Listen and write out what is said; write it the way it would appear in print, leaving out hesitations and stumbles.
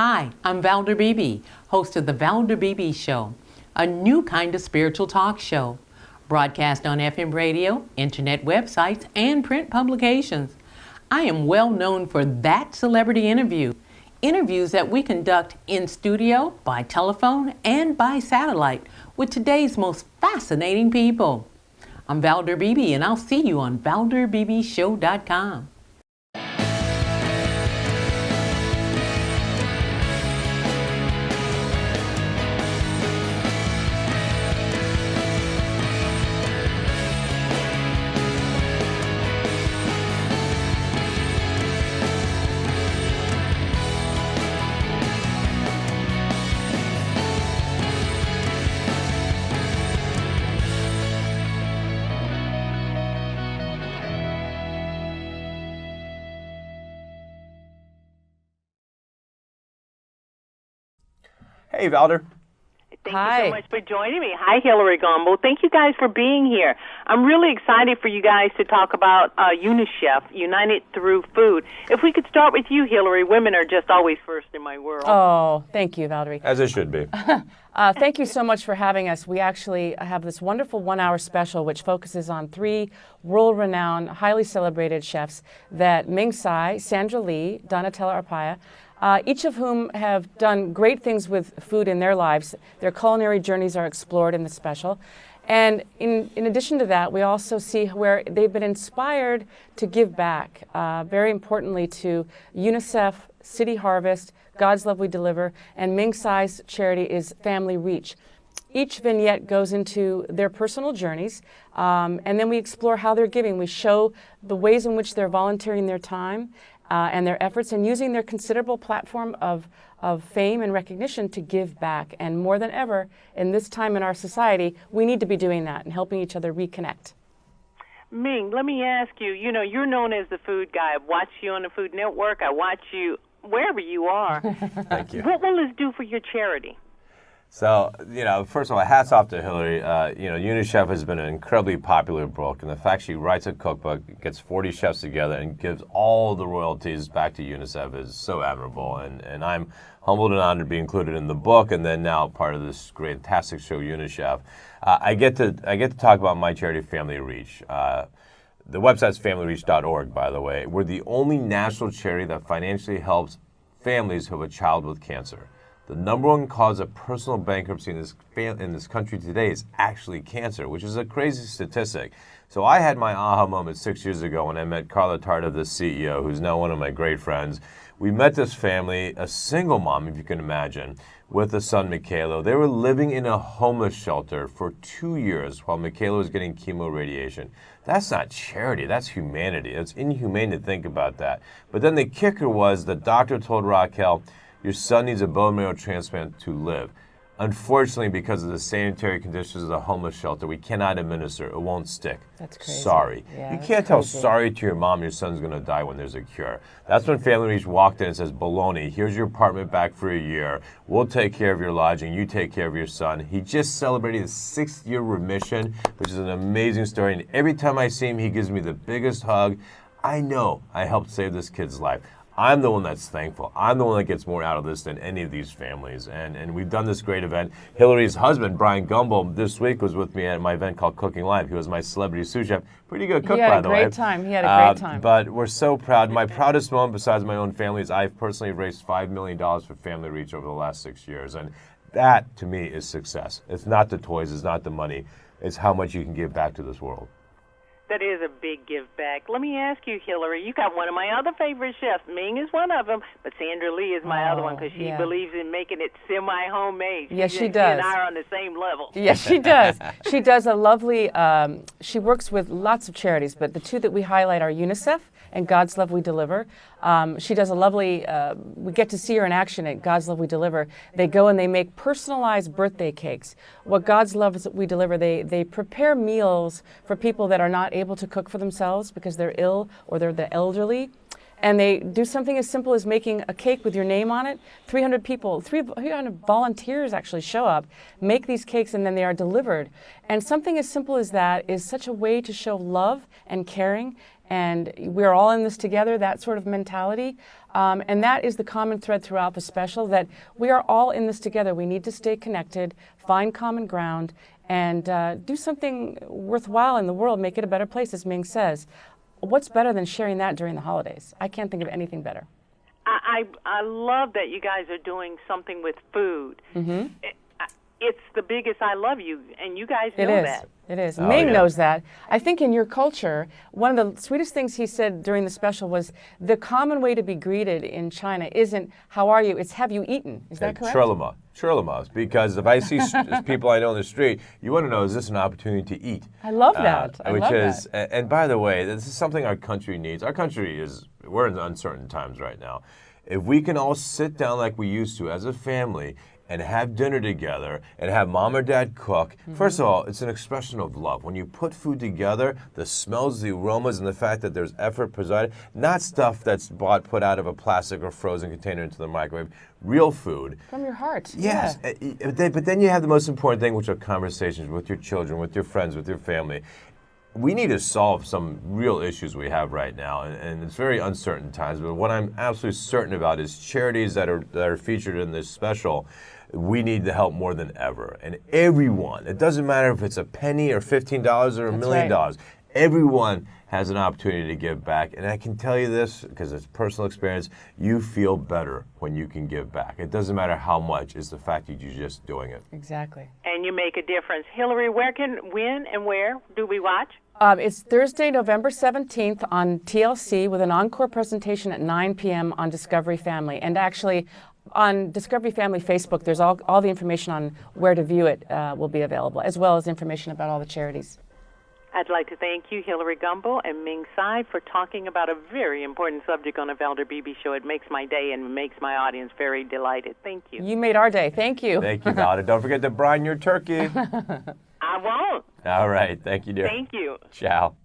Hi, I'm Valder Beebe, host of the Valder Beebe Show, a new kind of spiritual talk show, broadcast on FM radio, internet websites, and print publications. I am well known for That Celebrity Interview, interviews that we conduct in studio, by telephone, and by satellite with today's most fascinating people. I'm Valder Beebe, and I'll see you on ValderBeebeShow.com. Hey, Valder. Thank you so much for joining me. Hi, Hilary Gumbel. Thank you guys for being here. I'm really excited for you guys to talk about UniChef, United Through Food. If we could start with you, Hilary. Women are just always first in my world. Oh, thank you, Valerie. As it should be. Thank you so much for having us. We actually have this wonderful one-hour special which focuses on 3 world-renowned, highly celebrated chefs that Ming, Tsai, Sandra Lee, Donatella Arpaia, each of whom have done great things with food in their lives. Their culinary journeys are explored in the special. And in addition to that, we also see where they've been inspired to give back, very importantly to UniChef, City Harvest, God's Love We Deliver, and Ming Tsai's charity is Family Reach. Each vignette goes into their personal journeys, and then we explore how they're giving. We show the ways in which they're volunteering their time and their efforts and using their considerable platform of fame and recognition to give back. And more than ever, in this time in our society, we need to be doing that and helping each other reconnect. Ming, let me ask you, you're known as the food guy. I watch you on the Food Network. I watch you wherever you are. Thank you. What will this do for your charity? So, first of all, hats off to Hilary. UniChef has been an incredibly popular book, and the fact she writes a cookbook, gets 40 chefs together, and gives all the royalties back to UniChef is so admirable. And I'm humbled and honored to be included in the book, and then now part of this fantastic show, UniChef. I get to talk about my charity, Family Reach. The website's familyreach.org, by the way. We're the only national charity that financially helps families who have a child with cancer. The number one cause of personal bankruptcy in this country today is actually cancer, which is a crazy statistic. So I had my aha moment 6 years ago when I met Carla Tarta, the CEO, who's now one of my great friends. We met this family, a single mom, if you can imagine, with a son, Michaelo. They were living in a homeless shelter for 2 years while Michaelo was getting chemo radiation. That's not charity, that's humanity. It's inhumane to think about that. But then the kicker was the doctor told Raquel, your son needs a bone marrow transplant to live. Unfortunately, because of the sanitary conditions of the homeless shelter, we cannot administer. It won't stick. That's crazy. Sorry. Yeah, you can't tell sorry to your mom your son's going to die when there's a cure. That's when Family Reach walked in and says, baloney, here's your apartment back for a year. We'll take care of your lodging. You take care of your son. He just celebrated his 6th-year remission, which is an amazing story. And every time I see him, he gives me the biggest hug. I know I helped save this kid's life. I'm the one that's thankful. I'm the one that gets more out of this than any of these families. And we've done this great event. Hilary's husband, Brian Gumbel, this week was with me at my event called Cooking Live. He was my celebrity sous chef. Pretty good cook, by the way. He had a great time. He had a great time. But we're so proud. My proudest moment, besides my own family, is I've personally raised $5 million for Family Reach over the last 6 years. And that, to me, is success. It's not the toys. It's not the money. It's how much you can give back to this world. That is a big give back. Let me ask you, Hilary, you got one of my other favorite chefs. Ming is one of them, but Sandra Lee is my other one because she believes in making it semi-homemade. Yes, she does. She and I are on the same level. Yes, she does. She does a lovely, she works with lots of charities, but the 2 that we highlight are UniChef and God's Love We Deliver. She does a lovely, we get to see her in action at God's Love We Deliver. They go and they make personalized birthday cakes. What God's Love We Deliver, they prepare meals for people that are not able to cook for themselves because they're ill or they're the elderly. And they do something as simple as making a cake with your name on it. 300 people, 300 volunteers actually show up, make these cakes, and then they are delivered. And something as simple as that is such a way to show love and caring. And we're all in this together, that sort of mentality. And that is the common thread throughout the special, that we are all in this together. We need to stay connected, find common ground, and do something worthwhile in the world, make it a better place, as Ming says. What's better than sharing that during the holidays? I can't think of anything better. I love that you guys are doing something with food. Mm-hmm. It's the biggest I love you, and you guys know that. It is. Oh, Ming yeah. knows that. I think in your culture, one of the sweetest things he said during the special was the common way to be greeted in China isn't "How are you?" It's "Have you eaten?" Is that correct? Churlama. Because if I see people I know in the street, you want to know, is this an opportunity to eat? I love that. I love that. And by the way, this is something our country needs. Our country we're in uncertain times right now. If we can all sit down like we used to as a family and have dinner together and have mom or dad cook, first of all, it's an expression of love. When you put food together, the smells, the aromas, and the fact that there's effort presented, not stuff that's put out of a plastic or frozen container into the microwave, real food. From your heart. Yes, Yeah. but then you have the most important thing, which are conversations with your children, with your friends, with your family. We need to solve some real issues we have right now, and it's very uncertain times. But what I'm absolutely certain about is charities that are featured in this special. We need the help more than ever, and everyone. It doesn't matter if it's a penny or $15 or $1 million. Right. Everyone has an opportunity to give back, and I can tell you this because it's personal experience. You feel better when you can give back. It doesn't matter how much; it's the fact that you're just doing it. Exactly. And you make a difference. Hilary, when and where do we watch? It's Thursday, November 17th on TLC with an encore presentation at 9 p.m. on Discovery Family. And actually, on Discovery Family Facebook, there's all the information on where to view it will be available, as well as information about all the charities. I'd like to thank you, Hilary Gumbel and Ming Tsai, for talking about a very important subject on the Valder Beebe Show. It makes my day and makes my audience very delighted. Thank you. You made our day. Thank you. Thank you, Valder. Don't forget to brine your turkey. I won't. All right. Thank you, dear. Thank you. Ciao.